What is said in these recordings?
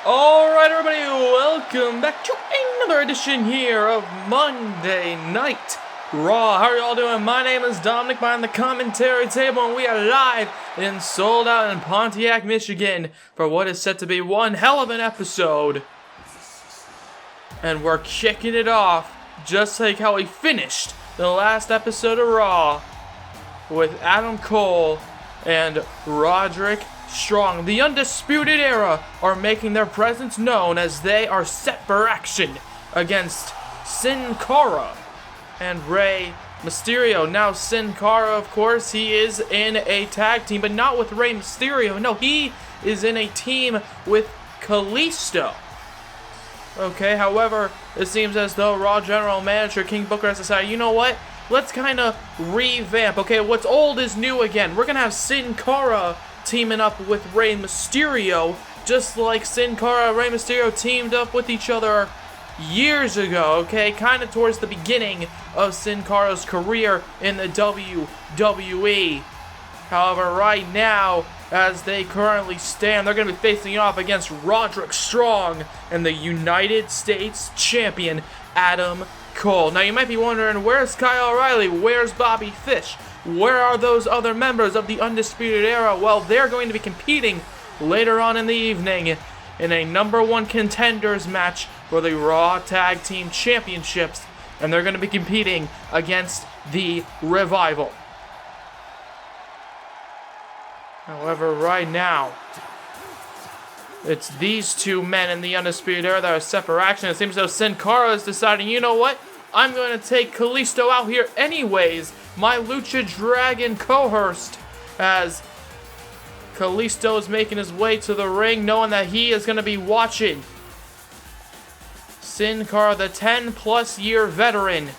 Alright everybody, welcome back to another edition here of Monday Night Raw. How are y'all doing? My name is Dominic behind the commentary table, and we are live and sold out in Pontiac, Michigan for what is set to be one hell of an episode. And we're kicking it off just like how we finished the last episode of Raw with Adam Cole and Roderick Strong. The Undisputed Era are making their presence known as they are set for action against Sin Cara and Rey Mysterio. Now Sin Cara, of course, he is in a tag team, but not with Rey Mysterio. No, he is in a team with Kalisto. Okay, however, it seems as though Raw General Manager King Booker has decided, you know what? Let's kind of revamp. Okay, what's old is new again. We're going to have Sin Cara teaming up with Rey Mysterio, just like Sin Cara and Rey Mysterio teamed up with each other years ago, okay? Kind of towards the beginning of Sin Cara's career in the WWE. However, right now, as they currently stand, they're going to be facing off against Roderick Strong and the United States Champion, Adam Cole. Now, you might be wondering, where's Kyle O'Reilly? Where's Bobby Fish? Where are those other members of the Undisputed Era? Well, they're going to be competing later on in the evening in a #1 contenders match for the Raw Tag Team Championships, and they're going to be competing against the Revival. However, right now, it's these two men in the Undisputed Era that are set for action. It seems as though Sin Cara is deciding, you know what? I'm going to take Kalisto out here anyways, my Lucha Dragon cohort, as Kalisto is making his way to the ring, knowing that he is going to be watching Sin Cara, the 10-plus year veteran,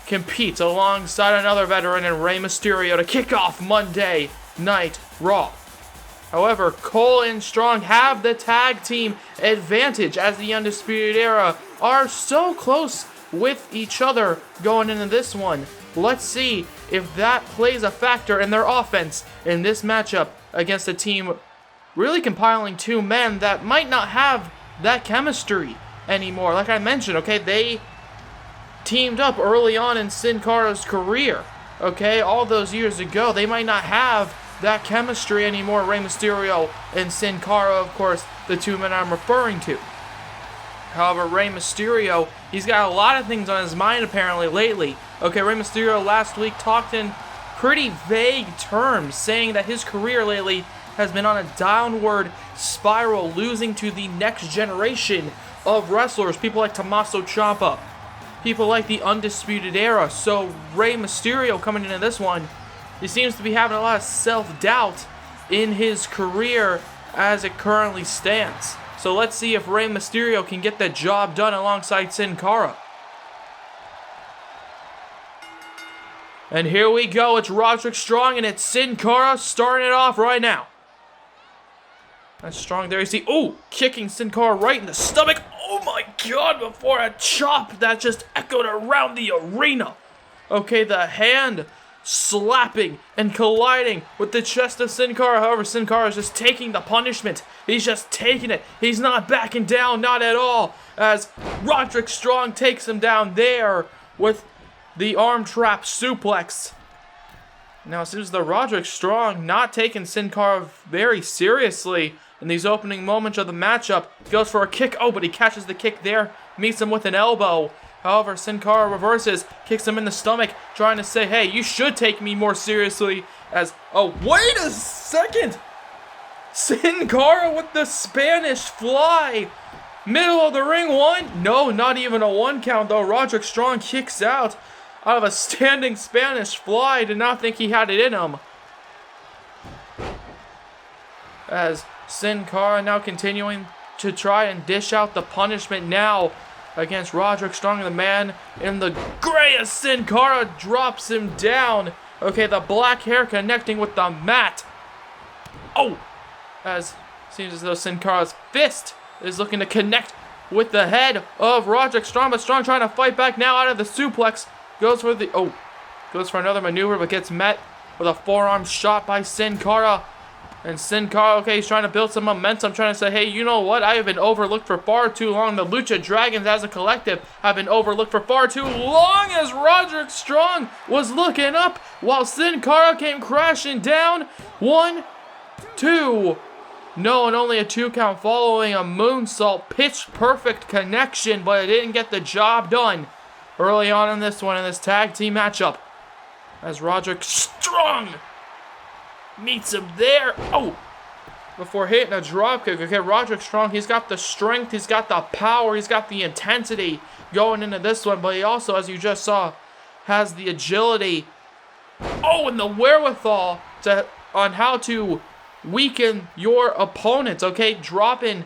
compete alongside another veteran in Rey Mysterio to kick off Monday Night Raw. However, Cole and Strong have the tag team advantage as the Undisputed Era are so close with each other going into this one. Let's see if that plays a factor in their offense in this matchup against a team really compiling two men that might not have that chemistry anymore. Like I mentioned, okay, they teamed up early on in Sin Cara's career, okay, all those years ago. They might not have that chemistry anymore, Rey Mysterio and Sin Cara, of course, the two men I'm referring to. However, Rey Mysterio, he's got a lot of things on his mind apparently lately. Okay, Rey Mysterio last week talked in pretty vague terms, saying that his career lately has been on a downward spiral, losing to the next generation of wrestlers, people like Tommaso Ciampa, people like the Undisputed Era. So Rey Mysterio coming into this one, he seems to be having a lot of self-doubt in his career as it currently stands. So let's see if Rey Mysterio can get the job done alongside Sin Cara. And here we go, it's Roderick Strong and it's Sin Cara starting it off right now. That's Strong there, you see, oh, kicking Sin Cara right in the stomach. Oh my god, before a chop that just echoed around the arena. Okay, the hand slapping and colliding with the chest of Sin Cara. However, Sin Cara is just taking the punishment. He's just taking it. He's not backing down, not at all, as Roderick Strong takes him down there with the arm trap suplex. Now, it seems the Roderick Strong not taking Sin Cara very seriously in these opening moments of the matchup. Goes for a kick. Oh, but he catches the kick there, meets him with an elbow. However, Sin Cara reverses, kicks him in the stomach, trying to say, hey, you should take me more seriously, as, oh, wait a second! Sin Cara with the Spanish fly! Middle of the ring, one? No, not even a one count, though. Roderick Strong kicks out of a standing Spanish fly. Did not think he had it in him. As Sin Cara now continuing to try and dish out the punishment now against Roderick Strong, the man in the gray as Sin Cara drops him down. Okay, the black hair connecting with the mat. Oh! As seems as though Sin Cara's fist is looking to connect with the head of Roderick Strong, but Strong trying to fight back now out of the suplex. Goes for another maneuver, but gets met with a forearm shot by Sin Cara. And Sin Cara, okay, he's trying to build some momentum, trying to say, hey, you know what? I have been overlooked for far too long. The Lucha Dragons as a collective have been overlooked for far too long, as Roderick Strong was looking up while Sin Cara came crashing down. 1, 2. No, and only a 2 count following a moonsault. Pitch perfect connection, but it didn't get the job done early on in this one, in this tag team matchup. As Roderick Strong meets him there. Oh! Before hitting a dropkick. Okay, Roderick Strong, he's got the strength, he's got the power, he's got the intensity going into this one, but he also, as you just saw, has the agility. Oh, and the wherewithal on how to weaken your opponents. Okay, dropping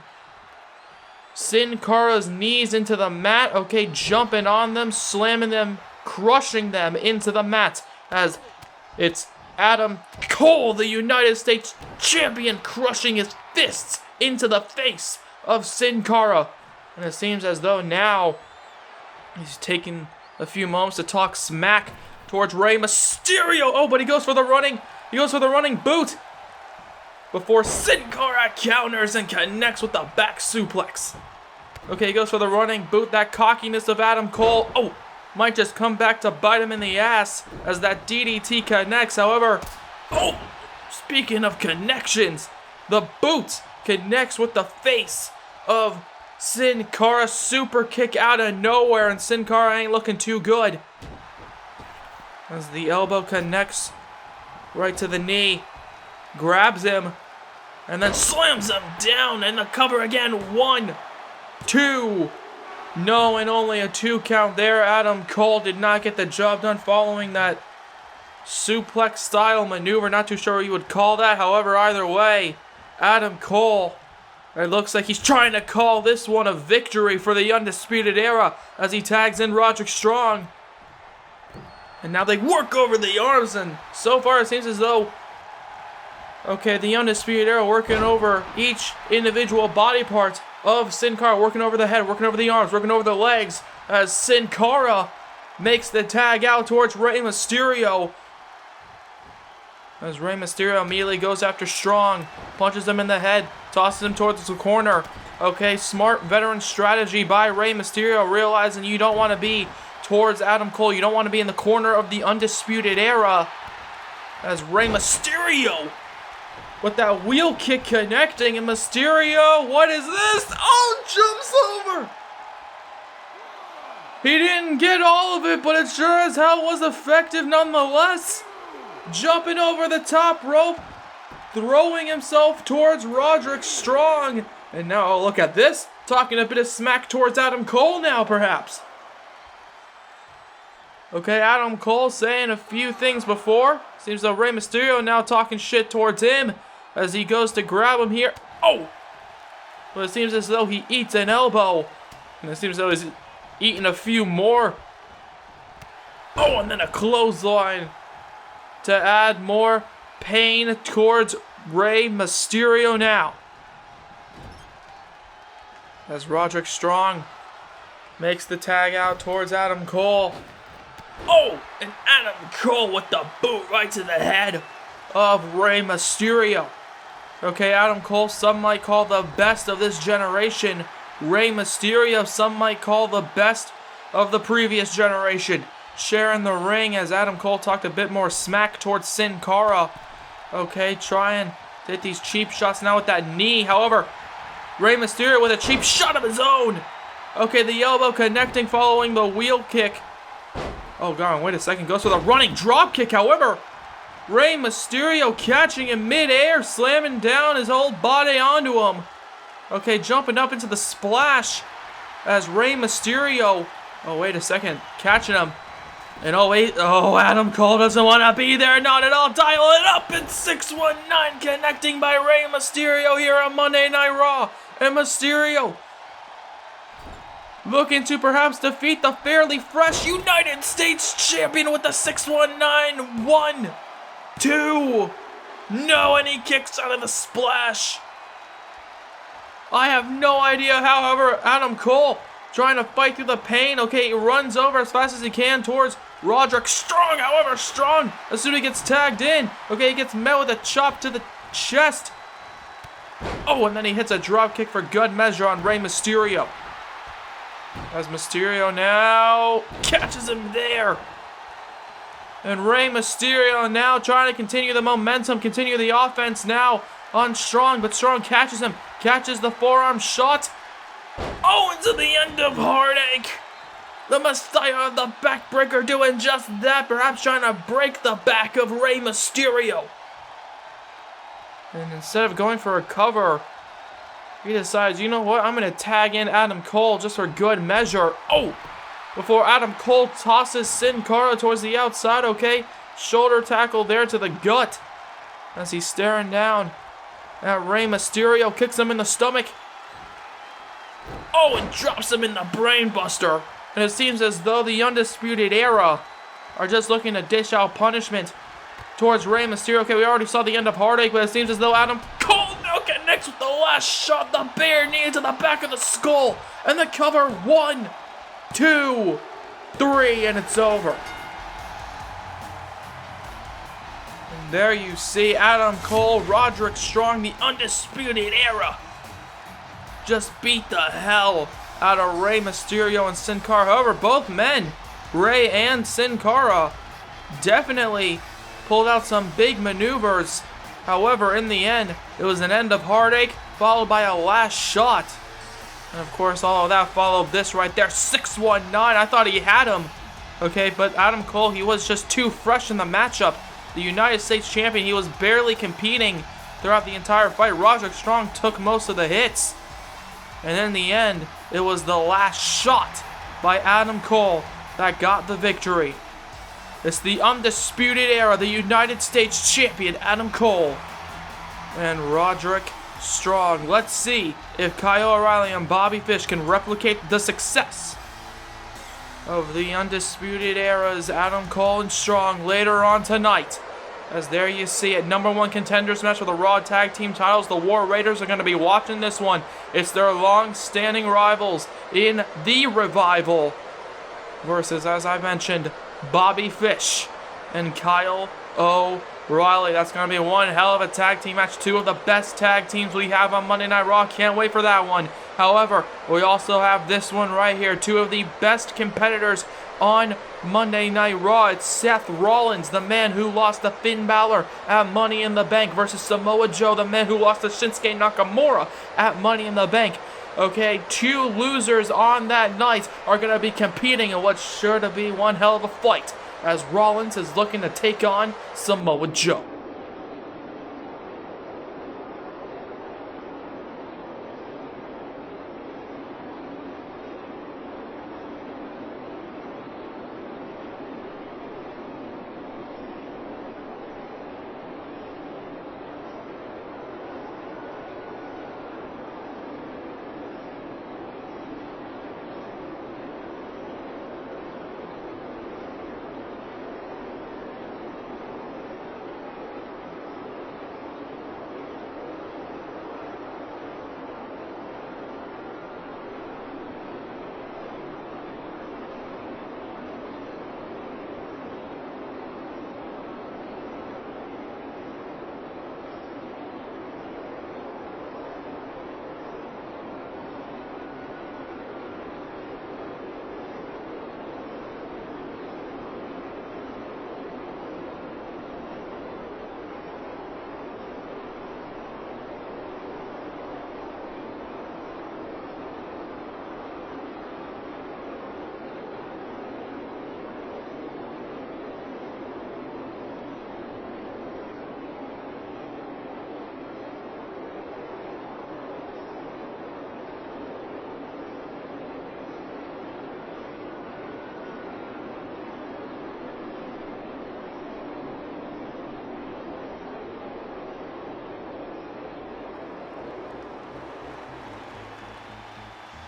Sin Cara's knees into the mat. Okay, jumping on them, slamming them, crushing them into the mat, as it's Adam Cole, the United States Champion, crushing his fists into the face of Sin Cara. And it seems as though now he's taking a few moments to talk smack towards Rey Mysterio. Oh, but he goes for the running boot before Sin Cara counters and connects with the back suplex. Okay, he goes for the running boot. That cockiness of Adam Cole, oh, might just come back to bite him in the ass as that DDT connects. However, oh, speaking of connections, the boot connects with the face of Sin Cara. Super kick out of nowhere, and Sin Cara ain't looking too good as the elbow connects right to the knee, grabs him, and then slams him down, and the cover again. 1, 2. No, and only a 2 count there. Adam Cole did not get the job done following that suplex style maneuver. Not too sure what you would call that. However, either way, Adam Cole, it looks like he's trying to call this one a victory for the Undisputed Era as he tags in Roderick Strong. And now they work over the arms, and so far it seems as though, okay, the Undisputed Era working over each individual body part of Sin Cara, working over the head, working over the arms, working over the legs, as Sin Cara makes the tag out towards Rey Mysterio. As Rey Mysterio immediately goes after Strong, punches him in the head, tosses him towards the corner. Okay, smart veteran strategy by Rey Mysterio, realizing you don't want to be towards Adam Cole. You don't want to be in the corner of the Undisputed Era. As Rey Mysterio with that wheel kick connecting, and Mysterio, what is this? Oh, jumps over. He didn't get all of it, but it sure as hell was effective nonetheless. Jumping over the top rope, throwing himself towards Roderick Strong. And now, oh, look at this. Talking a bit of smack towards Adam Cole now, perhaps. Okay, Adam Cole saying a few things before. Seems though Rey Mysterio now talking shit towards him as he goes to grab him here. Oh! But it seems as though he eats an elbow. And it seems as though he's eating a few more. Oh, and then a clothesline to add more pain towards Rey Mysterio now. As Roderick Strong makes the tag out towards Adam Cole. Oh, and Adam Cole with the boot right to the head of Rey Mysterio. Okay, Adam Cole, some might call the best of this generation. Rey Mysterio, some might call the best of the previous generation. Sharing the ring as Adam Cole talked a bit more smack towards Sin Cara. Okay, trying to hit these cheap shots now with that knee. However, Rey Mysterio with a cheap shot of his own. Okay, the elbow connecting following the wheel kick. Oh, God, wait a second. Goes for the running drop kick. However, Rey Mysterio catching him mid-air, slamming down his whole body onto him. Okay, jumping up into the splash as Rey Mysterio. Oh, wait a second. Catching him. And oh, wait. Oh, Adam Cole doesn't want to be there. Not at all. Dial it up. And 619 connecting by Rey Mysterio here on Monday Night Raw. And Mysterio looking to perhaps defeat the fairly fresh United States Champion with the 619. 1, 2. No, and he kicks out of the splash. I have no idea, however, Adam Cole trying to fight through the pain. Okay, he runs over as fast as he can towards Roderick Strong. However, Strong, as soon as he gets tagged in, okay, he gets met with a chop to the chest Oh, and then he hits a drop kick for good measure on Rey Mysterio. As Mysterio now catches him there. And Rey Mysterio now trying to continue the momentum, continue the offense now on Strong. But Strong catches him, catches the forearm shot. Oh, into the end of Heartache. The Messiah of the Backbreaker doing just that, perhaps trying to break the back of Rey Mysterio. And instead of going for a cover, he decides, you know what, I'm going to tag in Adam Cole just for good measure. Oh! Before Adam Cole tosses Sin Cara towards the outside, okay? Shoulder tackle there to the gut. As he's staring down at Rey Mysterio, kicks him in the stomach. Oh, and drops him in the brain buster. And it seems as though the Undisputed Era are just looking to dish out punishment towards Rey Mysterio. Okay, we already saw the end of Heartache, but it seems as though Adam Cole now connects with the last shot. The bare knee to the back of the skull. And the cover, 1, 2, 3, and it's over. And there you see Adam Cole, Roderick Strong, the Undisputed Era, just beat the hell out of Rey Mysterio and Sin Cara. However, both men, Rey and Sin Cara, definitely pulled out some big maneuvers. However, in the end, it was an end of Heartache, followed by a last shot. And of course, all of that followed this right there, 619. I thought he had him. Okay, but Adam Cole, he was just too fresh in the matchup. The United States Champion, he was barely competing throughout the entire fight. Roderick Strong took most of the hits. And in the end, it was the last shot by Adam Cole that got the victory. It's the Undisputed Era, the United States Champion, Adam Cole, and Roderick Strong. Let's see if Kyle O'Reilly and Bobby Fish can replicate the success of the Undisputed Era's Adam Cole and Strong later on tonight. As there you see it, #1 contenders match for the Raw Tag Team titles. The War Raiders are going to be watching this one. It's their long-standing rivals in the Revival versus, as I mentioned, Bobby Fish and Kyle O'Reilly. That's going to be one hell of a tag team match. Two of the best tag teams we have on Monday Night Raw. Can't wait for that one. However, we also have this one right here. Two of the best competitors on Monday Night Raw. It's Seth Rollins, the man who lost to Finn Balor at Money in the Bank, versus Samoa Joe, the man who lost to Shinsuke Nakamura at Money in the Bank. Okay, two losers on that night are going to be competing in what's sure to be one hell of a fight, as Rollins is looking to take on Samoa Joe.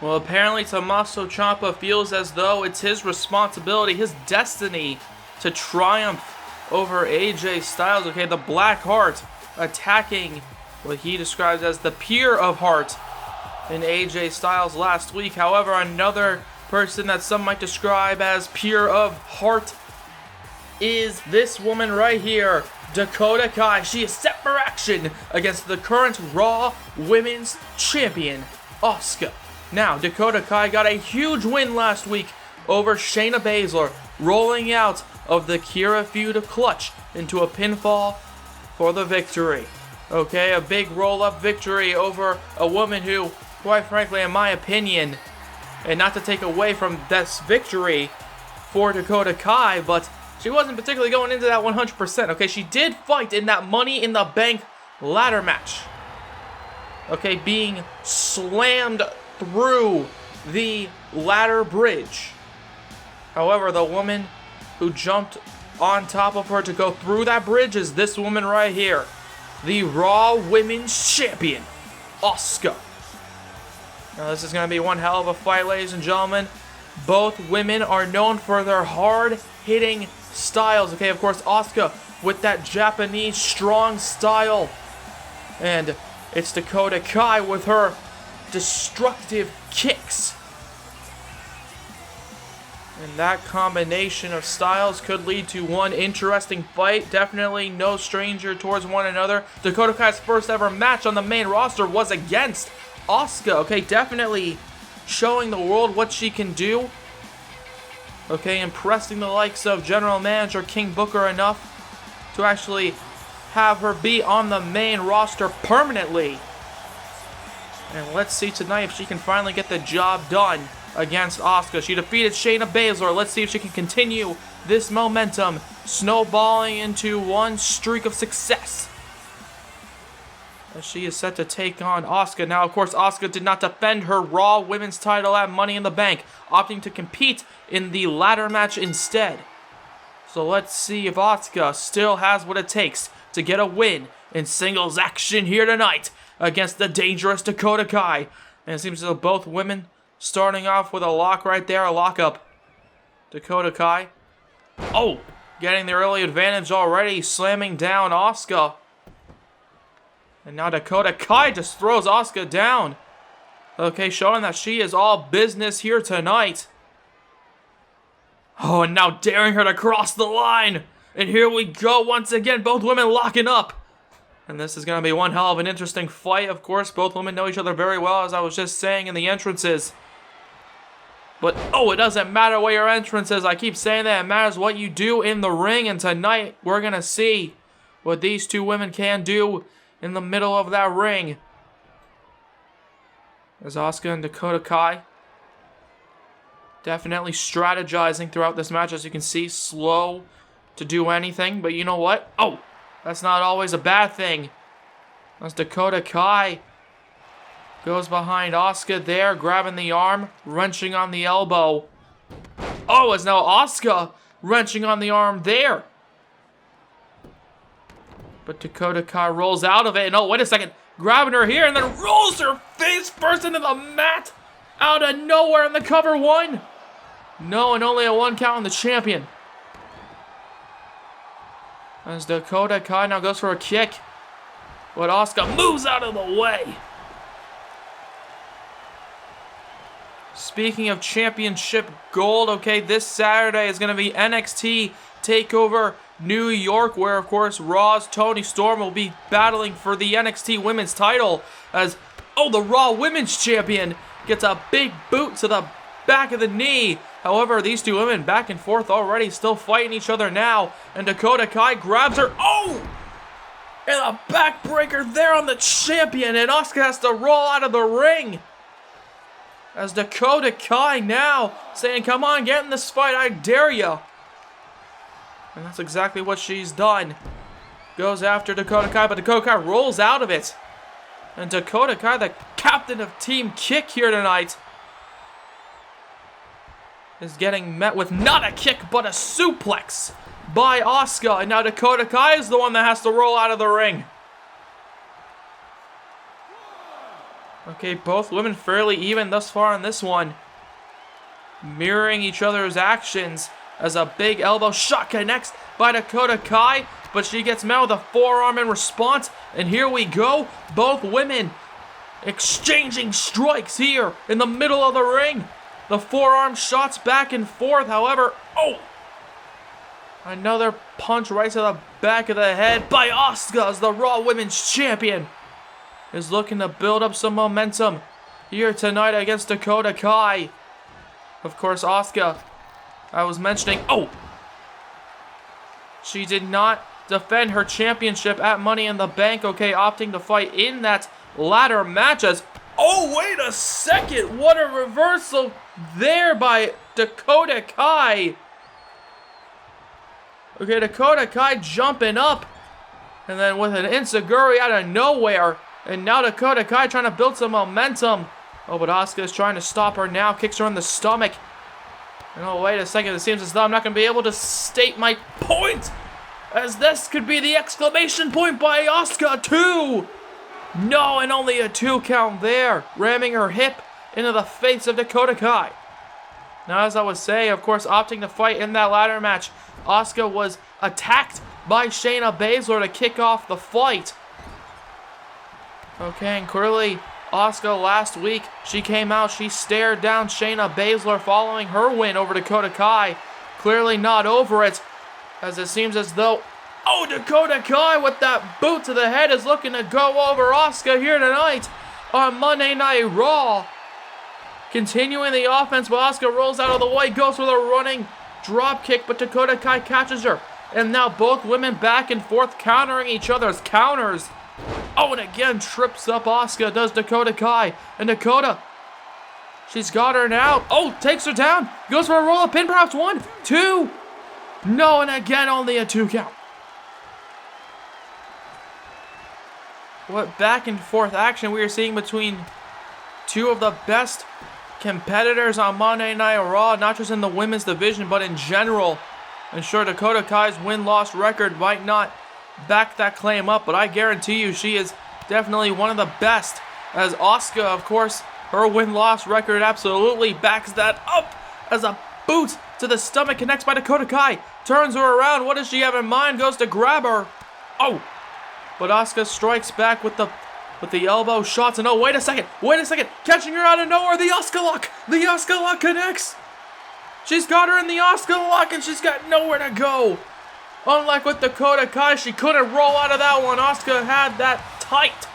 Well, apparently Tommaso Ciampa feels as though it's his responsibility, his destiny, to triumph over AJ Styles. Okay, the Black Heart attacking what he describes as the Peer of Heart in AJ Styles last week. However, another person that some might describe as Peer of Heart is this woman right here, Dakota Kai, she is set for action against the current Raw Women's Champion, Asuka. Now, Dakota Kai got a huge win last week over Shayna Baszler, rolling out of the Kira feud clutch into a pinfall for the victory. Okay, a big roll-up victory over a woman who, quite frankly, in my opinion, and not to take away from this victory for Dakota Kai, but she wasn't particularly going into that 100%. Okay, she did fight in that Money in the Bank ladder match. Okay, being slammed through the ladder bridge. However, the woman who jumped on top of her to go through that bridge is this woman right here. The Raw Women's Champion, Asuka. Now, this is going to be one hell of a fight, ladies and gentlemen. Both women are known for their hard-hitting styles. Okay, of course, Asuka with that Japanese strong style. And it's Dakota Kai with her destructive kicks. And that combination of styles could lead to one interesting fight. Definitely no stranger towards one another. Dakota Kai's first ever match on the main roster was against Asuka. Okay, definitely showing the world what she can do. Okay, impressing the likes of General Manager King Booker enough to actually have her be on the main roster permanently. And let's see tonight if she can finally get the job done against Asuka. She defeated Shayna Baszler. Let's see if she can continue this momentum, snowballing into one streak of success, as she is set to take on Asuka. Now, of course, Asuka did not defend her Raw Women's title at Money in the Bank, opting to compete in the ladder match instead. So let's see if Asuka still has what it takes to get a win in singles action here tonight against the dangerous Dakota Kai. And it seems as though both women starting off with a lock right there, a lockup. Dakota Kai. Oh, getting the early advantage already, slamming down Asuka. And now Dakota Kai just throws Asuka down. Okay, showing that she is all business here tonight. Oh, and now daring her to cross the line. And here we go once again, both women locking up. And this is going to be one hell of an interesting fight, of course. Both women know each other very well, as I was just saying in the entrances. But, oh, it doesn't matter what your entrance is. I keep saying that. It matters what you do in the ring. And tonight, we're going to see what these two women can do in the middle of that ring. There's Asuka and Dakota Kai. Definitely strategizing throughout this match. As you can see, slow to do anything. But you know what? Oh, that's not always a bad thing. As Dakota Kai goes behind Asuka there, grabbing the arm, wrenching on the elbow. Oh, it's now Asuka wrenching on the arm there. But Dakota Kai rolls out of it. And oh, wait a second. Grabbing her here and then rolls her face first into the mat. Out of nowhere in the cover one. No, and only a 1 count on the champion. As Dakota Kai now goes for a kick. But Asuka moves out of the way. Speaking of championship gold, okay, this Saturday is going to be NXT TakeOver New York, where, of course, Raw's Toni Storm will be battling for the NXT Women's title as, oh, the Raw Women's Champion gets a big boot to the back of the knee. However, these two women back and forth already, still fighting each other now, and Dakota Kai grabs her. Oh! And a backbreaker there on the champion, and Asuka has to roll out of the ring. As Dakota Kai now saying, come on, get in this fight, I dare you. And that's exactly what she's done. Goes after Dakota Kai, but Dakota Kai rolls out of it. And Dakota Kai, the captain of Team Kick here tonight, is getting met with not a kick, but a suplex by Asuka. And now Dakota Kai is the one that has to roll out of the ring. Okay, both women fairly even thus far in this one. Mirroring each other's actions as a big elbow shot connects by Dakota Kai, but she gets met with a forearm in response. And here we go, both women exchanging strikes here in the middle of the ring. The forearm shots back and forth, however, oh! Another punch right to the back of the head by Asuka as the Raw Women's Champion is looking to build up some momentum here tonight against Dakota Kai. Of course, Asuka, I was mentioning, she did not defend her championship at Money in the Bank, okay, opting to fight in that ladder match as, wait a second, what a reversal there by Dakota Kai. Okay, Dakota Kai jumping up, and then with an enziguri out of nowhere, and now Dakota Kai trying to build some momentum. But Asuka is trying to stop her now, kicks her in the stomach. And wait a second, it seems as though I'm not going to be able to state my point, as this could be the exclamation point by Asuka, 2. No, and only a 2 count there, ramming her hip into the face of Dakota Kai. Now, as I was saying, of course, opting to fight in that ladder match, Asuka was attacked by Shayna Baszler to kick off the fight. Okay, and clearly, Asuka last week, she came out, she stared down Shayna Baszler following her win over Dakota Kai. Clearly not over it, as it seems as though, Dakota Kai with that boot to the head is looking to go over Asuka here tonight on Monday Night Raw. Continuing the offense, but Asuka rolls out of the way, goes for the running drop kick, but Dakota Kai catches her. And now both women back and forth countering each other's counters. And again trips up Asuka, does Dakota Kai. And Dakota, she's got her now. Takes her down. Goes for a roll-up pin, perhaps 1, 2. No, and again only a 2 count. What back and forth action we are seeing between two of the best competitors on Monday Night Raw, not just in the women's division, but in general. And sure, Dakota Kai's win-loss record might not back that claim up, but I guarantee you she is definitely one of the best. As Asuka, of course, her win-loss record absolutely backs that up, as a boot to the stomach connects by Dakota Kai. Turns her around. What does she have in mind? Goes to grab her. But Asuka strikes back with the elbow shots. And wait a second. Catching her out of nowhere. The Asuka lock. The Asuka lock connects. She's got her in the Asuka lock and she's got nowhere to go. Unlike with Dakota Kai, she couldn't roll out of that one. Asuka had that tight.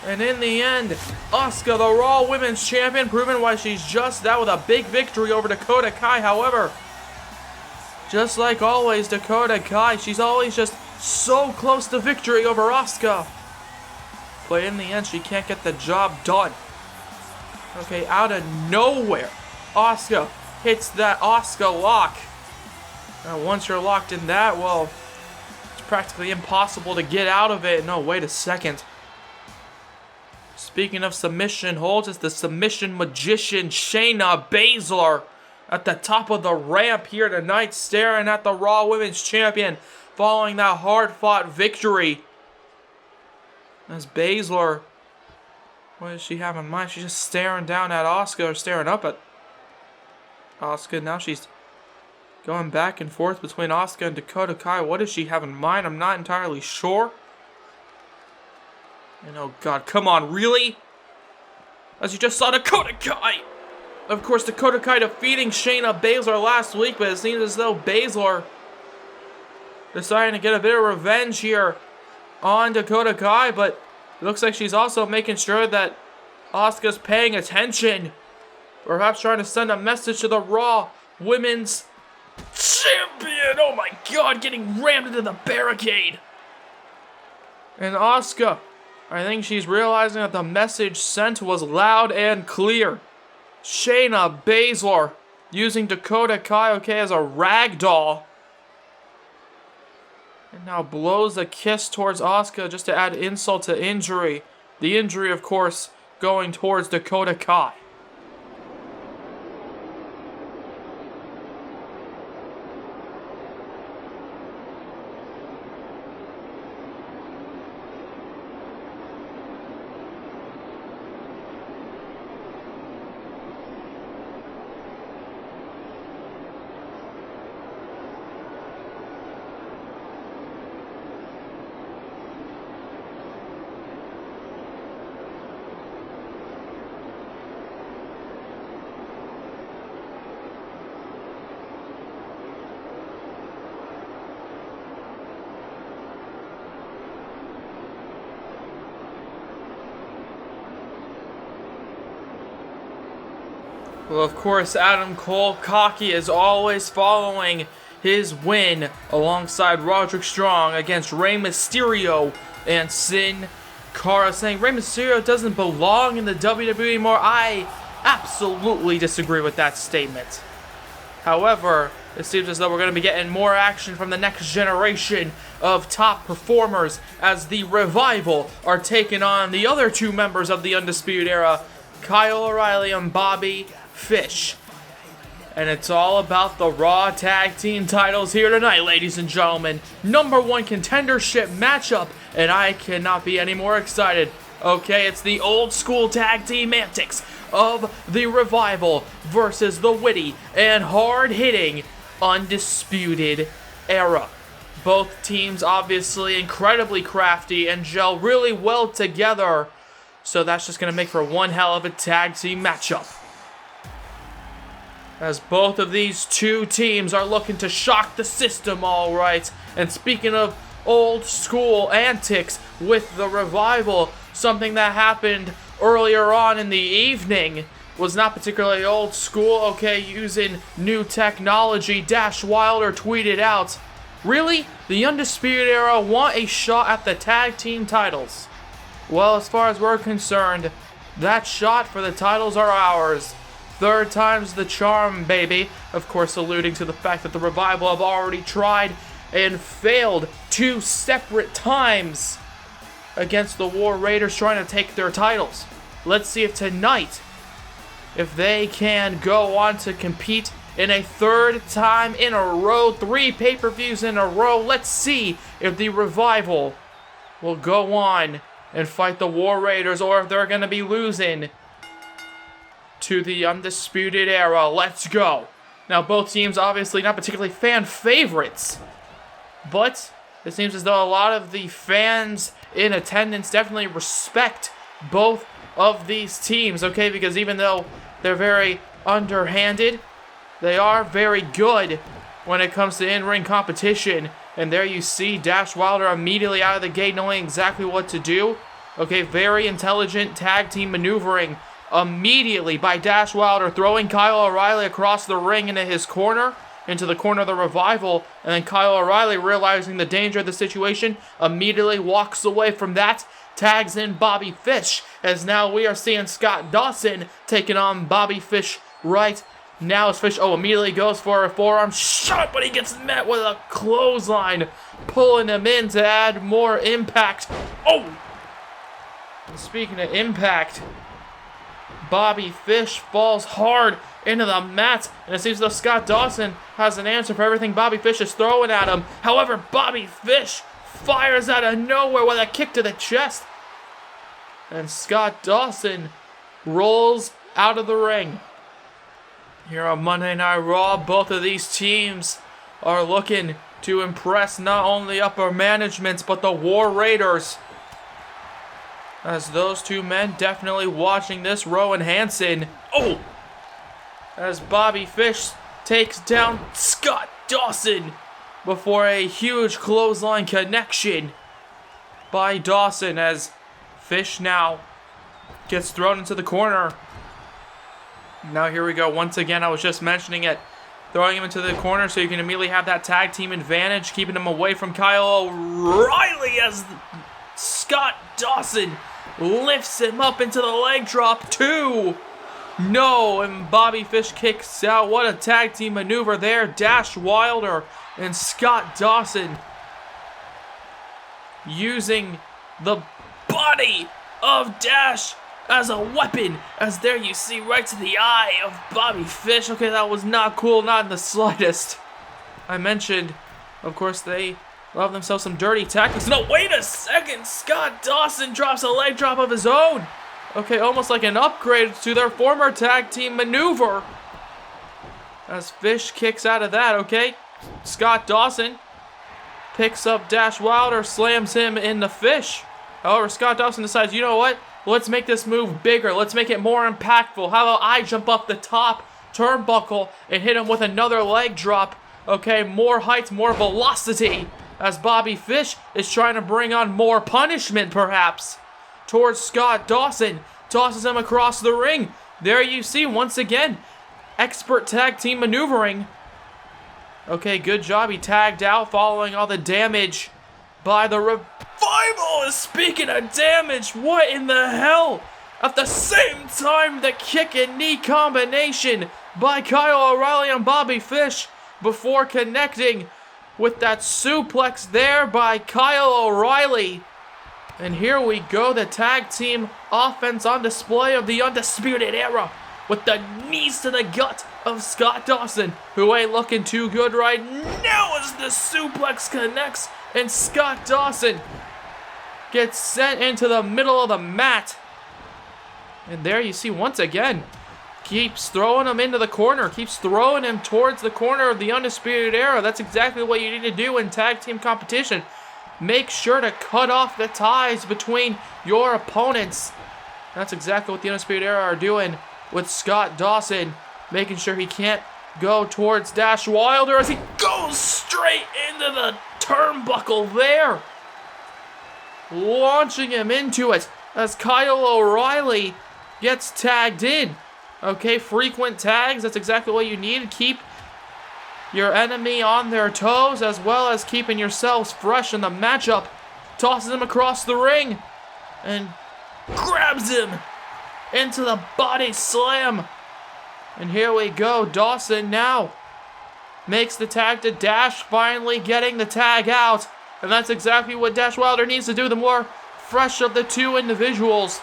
And in the end, Asuka, the Raw Women's Champion, proving why she's just that with a big victory over Dakota Kai. However, just like always, Dakota Kai, she's always just so close to victory over Asuka. But in the end, she can't get the job done. Okay, out of nowhere, Asuka hits that Asuka lock. Now, once you're locked in that, well, it's practically impossible to get out of it. No, wait a second. Speaking of submission holds, it's the submission magician Shayna Baszler at the top of the ramp here tonight, staring at the Raw Women's Champion following that hard-fought victory. As Baszler, what does she have in mind? She's just staring down at Asuka, or staring up at Asuka. Now she's going back and forth between Asuka and Dakota Kai. What does she have in mind? I'm not entirely sure. And oh god, come on, really? As you just saw Dakota Kai! Of course, Dakota Kai defeating Shayna Baszler last week, but it seems as though Baszler deciding to get a bit of revenge here on Dakota Kai, but it looks like she's also making sure that Asuka's paying attention. Perhaps trying to send a message to the Raw Women's Champion! Oh my god, getting rammed into the barricade! And Asuka, I think she's realizing that the message sent was loud and clear. Shayna Baszler using Dakota Kai, as a rag doll. And now blows a kiss towards Asuka just to add insult to injury. The injury, of course, going towards Dakota Kai. Well, of course, Adam Cole, cocky as always, following his win alongside Roderick Strong against Rey Mysterio and Sin Cara, saying Rey Mysterio doesn't belong in the WWE anymore. I absolutely disagree with that statement. However, it seems as though we're going to be getting more action from the next generation of top performers as the Revival are taking on the other two members of the Undisputed Era, Kyle O'Reilly and Bobby Fish. And it's all about the Raw Tag Team titles here tonight, ladies and gentlemen. #1 contendership matchup, and I cannot be any more excited. Okay, it's the old school tag team antics of the Revival versus the witty and hard-hitting Undisputed Era. Both teams obviously incredibly crafty and gel really well together, so that's just going to make for one hell of a tag team matchup, as both of these two teams are looking to shock the system, all right. And speaking of old school antics with the Revival, something that happened earlier on in the evening was not particularly old school, okay, using new technology. Dash Wilder tweeted out, "Really? The Undisputed Era want a shot at the tag team titles? Well, as far as we're concerned, that shot for the titles are ours. Third time's the charm, baby." Of course, alluding to the fact that the Revival have already tried and failed 2 separate times against the War Raiders trying to take their titles. Let's see if tonight, if they can go on to compete in a third time in a row, 3 pay-per-views in a row. Let's see if the Revival will go on and fight the War Raiders, or if they're going to be losing to the Undisputed Era. Let's go. Now, both teams obviously not particularly fan favorites, but it seems as though a lot of the fans in attendance definitely respect both of these teams, okay? Because even though they're very underhanded, they are very good when it comes to in-ring competition. And there you see Dash Wilder immediately out of the gate knowing exactly what to do. Okay, very intelligent tag team maneuvering immediately by Dash Wilder, throwing Kyle O'Reilly across the ring into his corner, into the corner of the Revival, and then Kyle O'Reilly, realizing the danger of the situation, immediately walks away from that, tags in Bobby Fish, as now we are seeing Scott Dawson taking on Bobby Fish right now as Fish, immediately goes for a forearm shot, but he gets met with a clothesline, pulling him in to add more impact. Speaking of impact, Bobby Fish falls hard into the mat, and it seems as though Scott Dawson has an answer for everything Bobby Fish is throwing at him. However, Bobby Fish fires out of nowhere with a kick to the chest, and Scott Dawson rolls out of the ring. Here on Monday Night Raw, both of these teams are looking to impress not only upper management, but the War Raiders, as those two men definitely watching this. Rowan Hansen, as Bobby Fish takes down Scott Dawson before a huge clothesline connection by Dawson, as Fish now gets thrown into the corner. Now here we go. Once again, I was just mentioning it. Throwing him into the corner so you can immediately have that tag team advantage, keeping him away from Kyle O'Reilly as Scott Dawson lifts him up into the leg drop. 2. No, and Bobby Fish kicks out. What a tag team maneuver there. Dash Wilder and Scott Dawson using the body of Dash as a weapon, as there you see right to the eye of Bobby Fish. Okay, that was not cool, not in the slightest. I mentioned, of course, they love themselves some dirty tactics. No, wait a second. Scott Dawson drops a leg drop of his own. Okay, almost like an upgrade to their former tag team maneuver, as Fish kicks out of that, okay? Scott Dawson picks up Dash Wilder, slams him in the Fish. However, Scott Dawson decides, you know what? Let's make this move bigger. Let's make it more impactful. How about I jump up the top turnbuckle and hit him with another leg drop? Okay, more height, more velocity, as Bobby Fish is trying to bring on more punishment, perhaps, towards Scott Dawson. Tosses him across the ring. There you see, once again, expert tag team maneuvering. Okay, good job. He tagged out following all the damage by the Revival. Speaking of damage, what in the hell? At the same time, the kick and knee combination by Kyle O'Reilly and Bobby Fish before connecting with that suplex there by Kyle O'Reilly. And here we go, the tag team offense on display of the Undisputed Era with the knees to the gut of Scott Dawson, who ain't looking too good right now as the suplex connects and Scott Dawson gets sent into the middle of the mat. And there you see once again, keeps throwing him into the corner, keeps throwing him towards the corner of the Undisputed Era. That's exactly what you need to do in tag team competition. Make sure to cut off the ties between your opponents. That's exactly what the Undisputed Era are doing with Scott Dawson, making sure he can't go towards Dash Wilder as he goes straight into the turnbuckle there. Launching him into it as Kyle O'Reilly gets tagged in. Okay, frequent tags, that's exactly what you need to keep your enemy on their toes as well as keeping yourselves fresh in the matchup. Tosses him across the ring and grabs him into the body slam. And here we go, Dawson now makes the tag to Dash, finally getting the tag out. And that's exactly what Dash Wilder needs to do, the more fresh of the two individuals.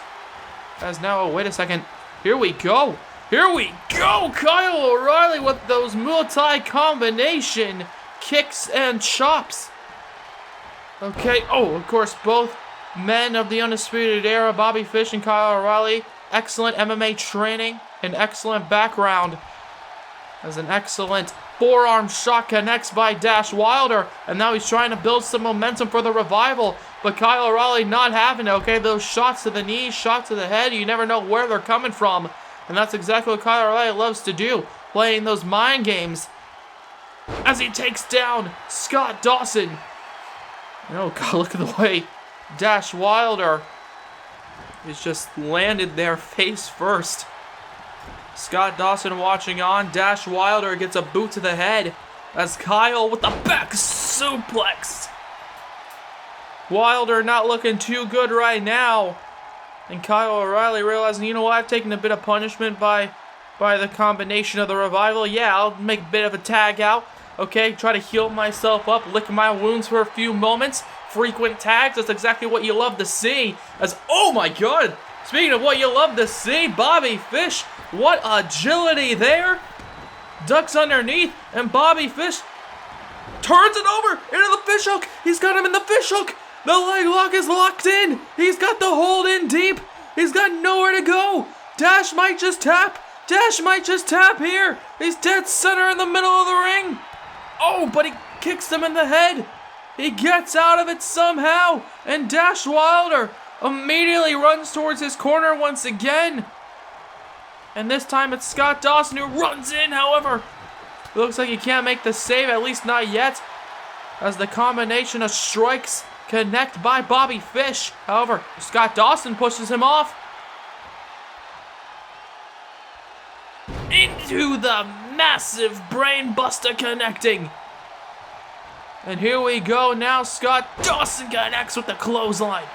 As now, oh, wait a second. Here we go. Here we go. Kyle O'Reilly with those multi-combination kicks and chops. Okay. Oh, of course, both men of the Undisputed Era, Bobby Fish and Kyle O'Reilly, excellent MMA training and excellent background. As an excellent forearm shot connects by Dash Wilder, and now he's trying to build some momentum for the Revival, but Kyle O'Reilly not having it. Okay, those shots to the knees, shots to the head, you never know where they're coming from, and that's exactly what Kyle O'Reilly loves to do, playing those mind games as he takes down Scott Dawson. Oh God, look at the way Dash Wilder is just landed there face first. Scott Dawson watching on. Dash Wilder gets a boot to the head as Kyle with the back suplex. Wilder not looking too good right now. And Kyle O'Reilly realizing, you know what, I've taken a bit of punishment by the combination of the Revival. Yeah, I'll make a bit of a tag out. Okay, try to heal myself up, lick my wounds for a few moments. Frequent tags, that's exactly what you love to see. As, oh my God, speaking of what you love to see, Bobby Fish, what agility there. Ducks underneath, and Bobby Fish turns it over into the fishhook. He's got him in the fishhook. The leg lock is locked in. He's got the hold in deep. He's got nowhere to go. Dash might just tap. Dash might just tap here. He's dead center in the middle of the ring. Oh, but he kicks him in the head. He gets out of it somehow, and Dash Wilder immediately runs towards his corner once again. And this time it's Scott Dawson who runs in, however. It looks like he can't make the save, at least not yet, as the combination of strikes connect by Bobby Fish. However, Scott Dawson pushes him off. Into the massive brain buster connecting. And here we go now, Scott Dawson connects with the clothesline.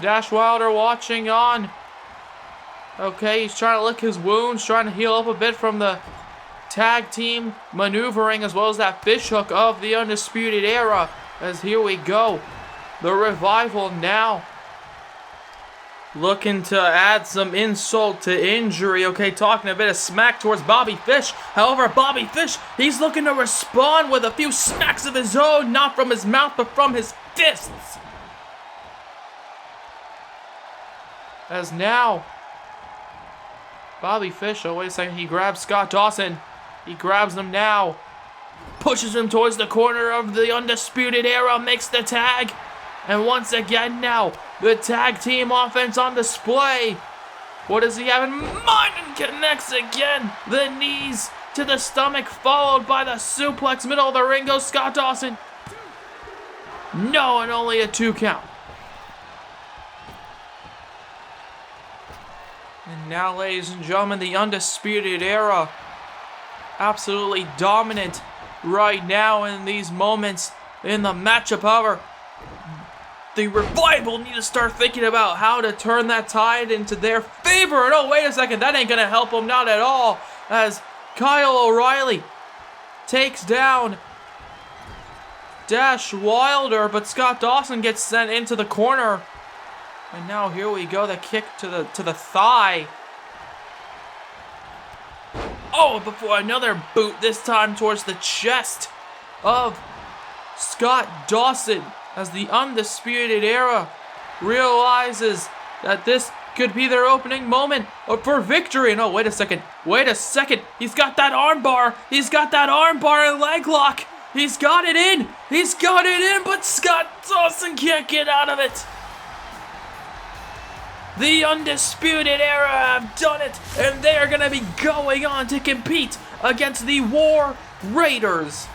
Dash Wilder watching on. Okay, he's trying to lick his wounds, trying to heal up a bit from the tag team maneuvering as well as that fishhook of the Undisputed Era. As here we go, the Revival now looking to add some insult to injury. Okay, talking a bit of smack towards Bobby Fish. However, Bobby Fish, he's looking to respond with a few smacks of his own, not from his mouth, but from his fists. As now, Bobby Fish, oh wait a second, he grabs Scott Dawson. He grabs him now. Pushes him towards the corner of the Undisputed Era, makes the tag. And once again now, the tag team offense on display. What does he have in mind? And connects again. The knees to the stomach, followed by the suplex. Middle of the ring goes Scott Dawson. No, and only a 2 count. And now, ladies and gentlemen, the Undisputed Era, absolutely dominant right now in these moments in the matchup. However, the Revival need to start thinking about how to turn that tide into their favor. And oh, wait a second, that ain't gonna help them, not at all, as Kyle O'Reilly takes down Dash Wilder, but Scott Dawson gets sent into the corner. And now here we go, the kick to the thigh. Oh, before another boot, this time towards the chest of Scott Dawson, as the Undisputed Era realizes that this could be their opening moment for victory. No, wait a second. He's got that armbar. And leg lock. He's got it in, but Scott Dawson can't get out of it. The Undisputed Era have done it, and they are going to be going on to compete against the War Raiders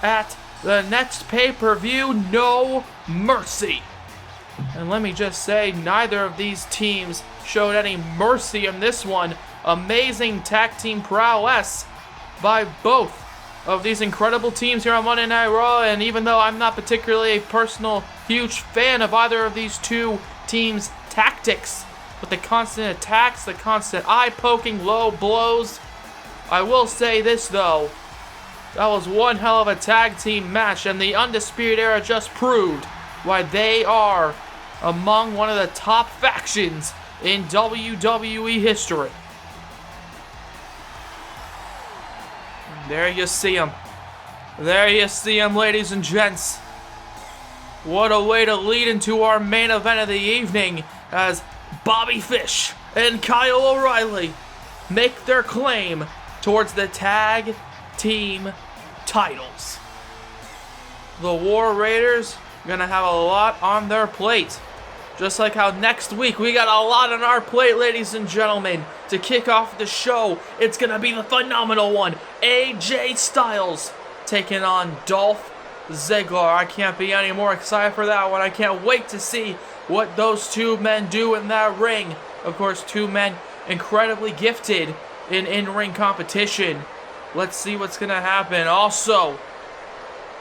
at the next pay-per-view, No Mercy. And let me just say, neither of these teams showed any mercy in this one. Amazing tag team prowess by both of these incredible teams here on Monday Night Raw. And even though I'm not particularly a personal huge fan of either of these two teams' tactics, with the constant attacks, the constant eye-poking, low blows, I will say this though. That was one hell of a tag team match, and the Undisputed Era just proved why they are among one of the top factions in WWE history. And there you see them. Ladies and gents. What a way to lead into our main event of the evening, as Bobby Fish and Kyle O'Reilly make their claim towards the tag team titles. The War Raiders are gonna have a lot on their plate, just like how next week we got a lot on our plate, ladies and gentlemen. To kick off the show, it's gonna be the phenomenal one, AJ Styles taking on Dolph Ziggler. I can't be any more excited for that one. I can't wait to see what those two men do in that ring. Of course, two men incredibly gifted in in-ring competition. Let's see what's going to happen. Also,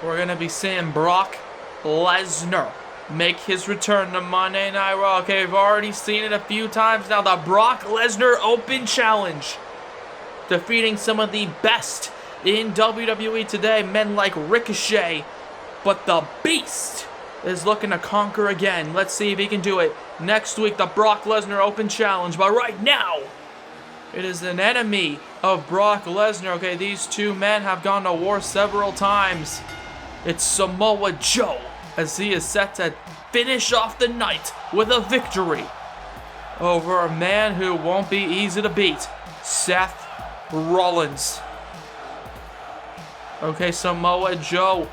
we're going to be seeing Brock Lesnar make his return to Monday Night Raw. Okay, we've already seen it a few times now. The Brock Lesnar Open Challenge. Defeating some of the best in WWE today, men like Ricochet. But the Beast is looking to conquer again. Let's see if he can do it next week, the Brock Lesnar Open Challenge. But right now, it is an enemy of Brock Lesnar. Okay, these two men have gone to war several times. It's Samoa Joe, as he is set to finish off the night with a victory over a man who won't be easy to beat, Seth Rollins. Okay, Samoa Joe,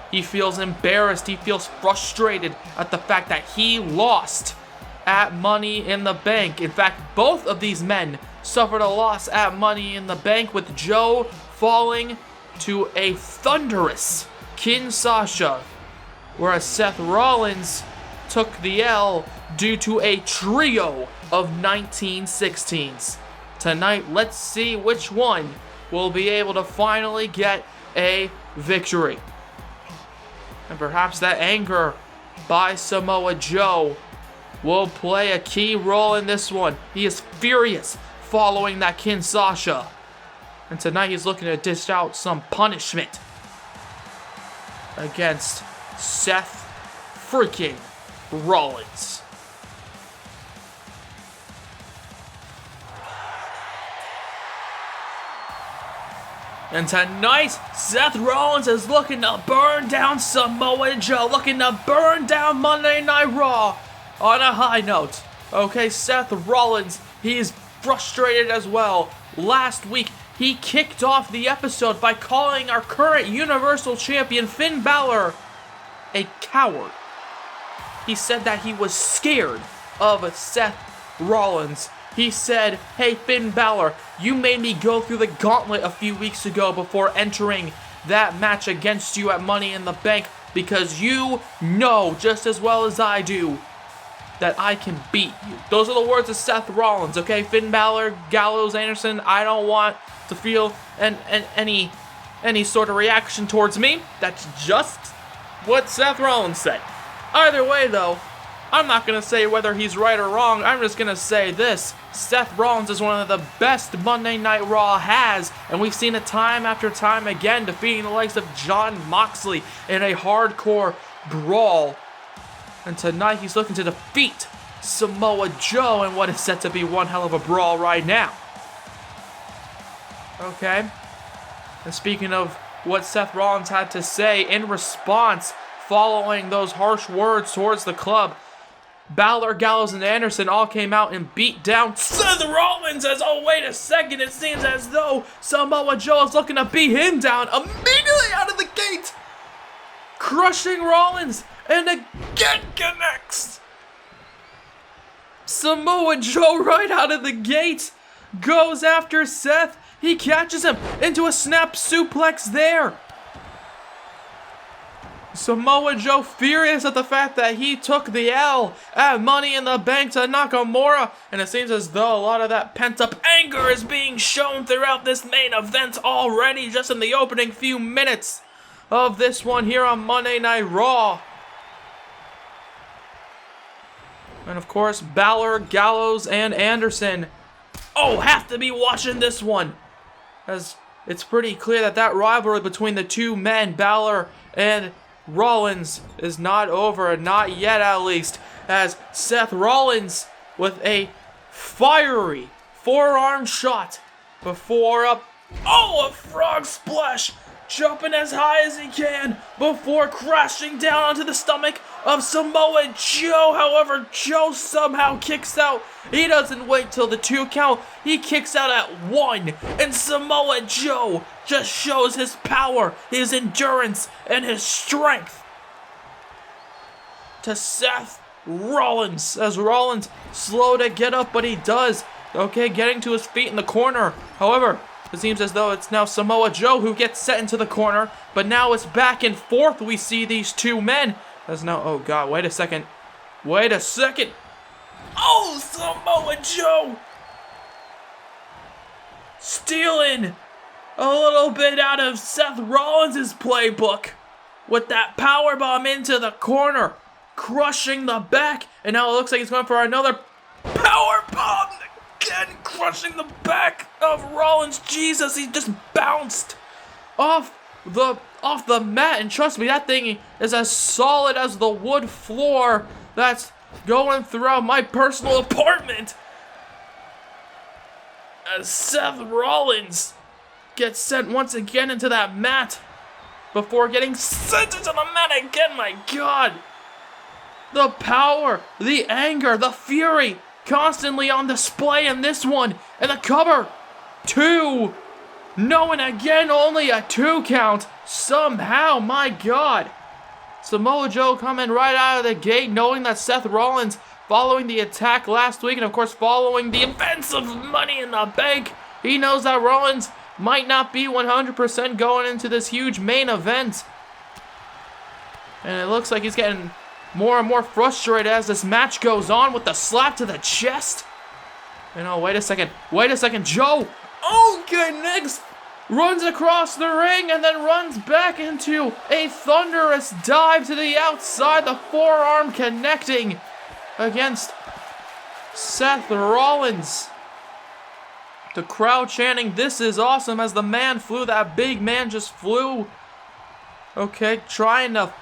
he feels embarrassed, he feels frustrated at the fact that he lost at Money in the Bank. In fact, both of these men suffered a loss at Money in the Bank, with Joe falling to a thunderous Kinshasa, whereas Seth Rollins took the L due to a trio of 1916s. Tonight, let's see which one will be able to finally get a victory. And perhaps that anger by Samoa Joe will play a key role in this one. He is furious following that Kinshasa, and tonight he's looking to dish out some punishment against Seth freaking Rollins. And tonight, Seth Rollins is looking to burn down Samoa Joe, looking to burn down Monday Night Raw on a high note. Okay, Seth Rollins, he's frustrated as well. Last week, he kicked off the episode by calling our current Universal Champion Finn Balor a coward. He said that he was scared of Seth Rollins. He said, "Hey Finn Balor, you made me go through the gauntlet a few weeks ago before entering that match against you at Money in the Bank, because you know just as well as I do that I can beat you. Those are the words of Seth Rollins, okay? Finn Balor, Gallows, Anderson, I don't want to feel any sort of reaction towards me. That's just what Seth Rollins said. Either way, though, I'm not going to say whether he's right or wrong. I'm just going to say this. Seth Rollins is one of the best Monday Night Raw has, and we've seen it time after time again, defeating the likes of Jon Moxley in a hardcore brawl. And tonight he's looking to defeat Samoa Joe in what is set to be one hell of a brawl right now. Okay. And speaking of what Seth Rollins had to say in response following those harsh words towards the club, Balor, Gallows, and Anderson all came out and beat down Seth Rollins as, oh, wait a second, it seems as though Samoa Joe is looking to beat him down immediately out of the gate, crushing Rollins, and again connects. Samoa Joe right out of the gate goes after Seth. He catches him into a snap suplex there. Samoa Joe furious at the fact that he took the L at Money in the Bank to Nakamura, and it seems as though a lot of that pent-up anger is being shown throughout this main event already, just in the opening few minutes of this one here on Monday Night Raw. And of course, Balor, Gallows, and Anderson, have to be watching this one, as it's pretty clear that that rivalry between the two men, Balor and Rollins, is not over, not yet at least, as Seth Rollins with a fiery forearm shot before a frog splash, jumping as high as he can before crashing down onto the stomach of Samoa Joe. However, Joe somehow kicks out. He doesn't wait till the 2 count. He kicks out at 1, and Samoa Joe just shows his power, his endurance, and his strength to Seth Rollins, as Rollins slow to get up, but he does. Okay, getting to his feet in the corner. However, it seems as though it's now Samoa Joe who gets set into the corner, but now it's back and forth. We see these two men. As now, oh God, wait a second. Oh, Samoa Joe stealing a little bit out of Seth Rollins' playbook with that powerbomb into the corner, crushing the back, and now it looks like he's going for another powerbomb. Again, crushing the back of Rollins. Jesus, he just bounced off the mat, and trust me, that thing is as solid as the wood floor that's going throughout my personal apartment. As Seth Rollins gets sent once again into that mat before getting sent into the mat again. My God, the power, the anger, the fury constantly on display in this one. And the cover, 2. No, and again, only a 2 count. Somehow, my God. Samoa Joe coming right out of the gate, knowing that Seth Rollins, following the attack last week, and of course following the events of Money in the Bank, he knows that Rollins might not be 100% going into this huge main event. And it looks like he's getting more and more frustrated as this match goes on with the slap to the chest. And oh, wait a second, Joe, connects, runs across the ring, and then runs back into a thunderous dive to the outside, the forearm connecting against Seth Rollins. The crowd chanting, "This is awesome," as the man flew, that big man just flew. Okay, trying to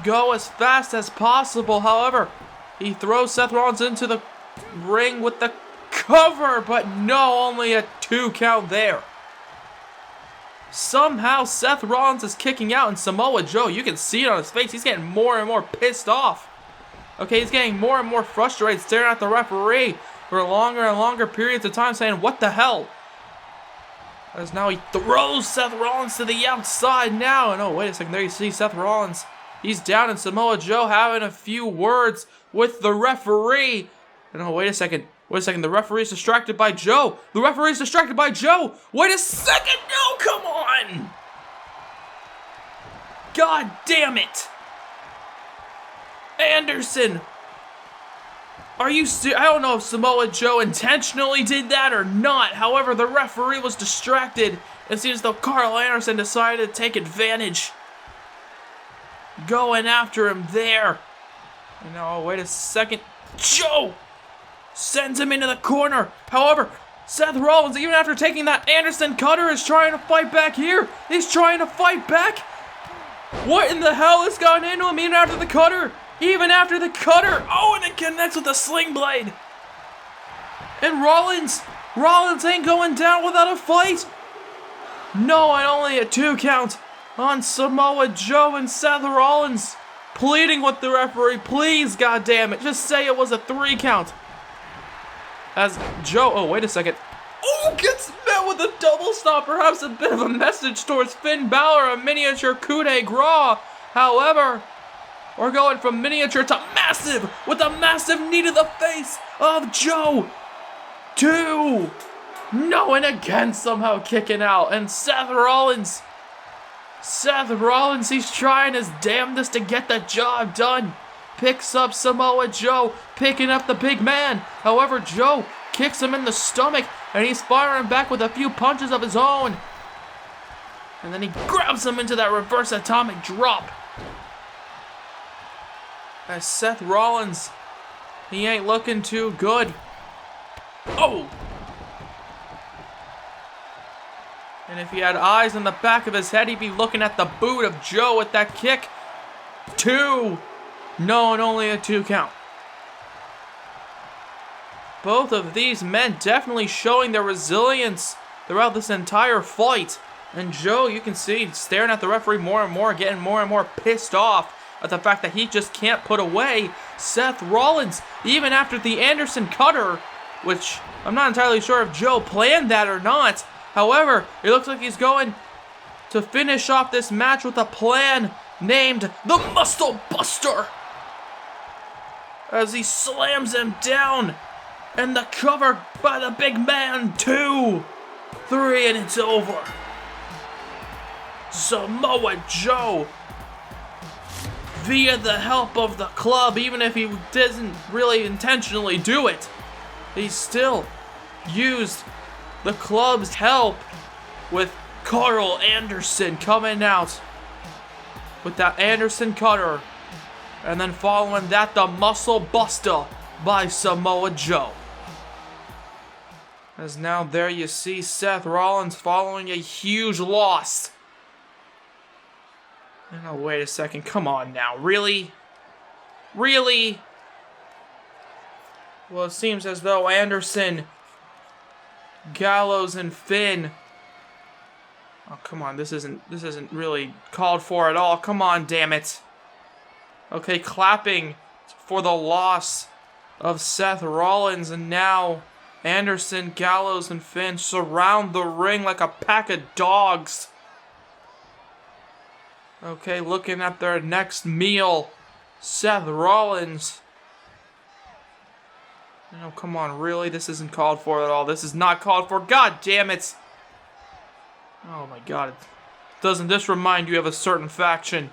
go as fast as possible. However, he throws Seth Rollins into the ring with the cover, but no, only a 2 count there. Somehow Seth Rollins is kicking out, and Samoa Joe, you can see it on his face, he's getting more and more pissed off. Okay, he's getting more and more frustrated, staring at the referee for longer and longer periods of time, saying, "What the hell?" As now he throws Seth Rollins to the outside now, and oh, wait a second, there you see Seth Rollins. He's down, and Samoa Joe having a few words with the referee. And oh, wait a second, the referee's distracted by Joe. Wait a second, no, come on. God damn it. Anderson Are you I don't know if Samoa Joe intentionally did that or not. However, the referee was distracted. It seems though Carl Anderson decided to take advantage. Going after him there. No, wait a second. Joe sends him into the corner. However, Seth Rollins, even after taking that Anderson cutter, is trying to fight back here. He's trying to fight back. What in the hell has gotten into him even after the cutter? Even after the cutter. Oh, and it connects with the sling blade. And Rollins ain't going down without a fight. No, and only a 2 count on Samoa Joe and Seth Rollins. Pleading with the referee, please, goddammit, just say it was a 3 count. As Joe, oh, wait a second. Oh, gets met with a double stop. Perhaps a bit of a message towards Finn Balor, a miniature coup de grace. However, we're going from miniature to massive with a massive knee to the face of Joe. 2. No, and again somehow kicking out. And Seth Rollins, he's trying his damnedest to get the job done. Picks up Samoa Joe, picking up the big man. However, Joe kicks him in the stomach, and he's firing back with a few punches of his own. And then he grabs him into that reverse atomic drop. As Seth Rollins, he ain't looking too good. Oh! And if he had eyes in the back of his head, he'd be looking at the boot of Joe with that kick. 2. No, and only a 2 count. Both of these men definitely showing their resilience throughout this entire fight. And Joe, you can see, staring at the referee more and more, getting more and more pissed off at the fact that he just can't put away Seth Rollins, even after the Anderson cutter, which I'm not entirely sure if Joe planned that or not. However, it looks like he's going to finish off this match with a plan named the Muscle Buster. As he slams him down, and the cover by the big man. 2, 3, and it's over. Samoa Joe, via the help of the club, even if he doesn't really intentionally do it, he still used the club's help with Carl Anderson coming out with that Anderson cutter. And then following that, the Muscle Buster by Samoa Joe. As now there you see Seth Rollins following a huge loss. And oh, wait a second. Come on now. Really? Really? Well, it seems as though Anderson, Gallows, and Finn... Oh, come on. This isn't really called for at all. Come on, damn it. Okay, clapping for the loss of Seth Rollins, and now Anderson, Gallows, and Finn surround the ring like a pack of dogs. Okay, looking at their next meal, Seth Rollins. No, come on, really? This isn't called for at all. This is not called for. God damn it! Oh my god. Doesn't this remind you of a certain faction?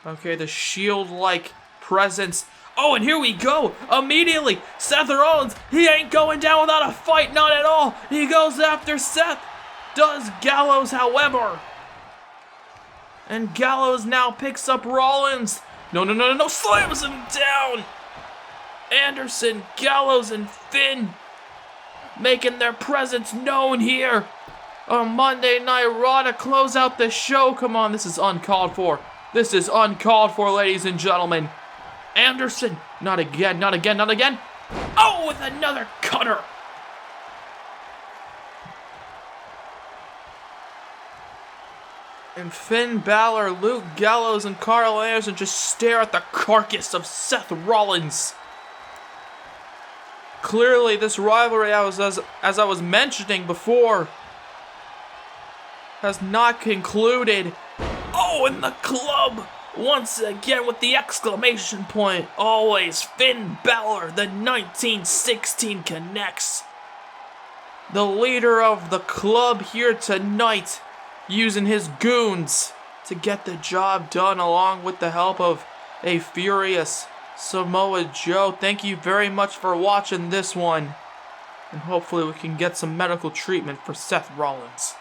Okay, the Shield-like presence. Oh, and here we go! Immediately, Seth Rollins, he ain't going down without a fight, not at all! He goes after Seth! Does Gallows, however. And Gallows now picks up Rollins. No, slams him down! Anderson, Gallows, and Finn making their presence known here on Monday Night Raw to close out the show. Come on, this is uncalled for. This is uncalled for, ladies and gentlemen. Anderson, not again, not again, not again. Oh, with another cutter. And Finn Balor, Luke Gallows, and Carl Anderson just stare at the carcass of Seth Rollins. Clearly, this rivalry, as I was mentioning before, has not concluded. Oh, and the club, once again with the exclamation point. Always Finn Balor, the 1916 connects. The leader of the club here tonight, using his goons to get the job done, along with the help of a furious Samoa Joe. Thank you very much for watching this one. And hopefully we can get some medical treatment for Seth Rollins.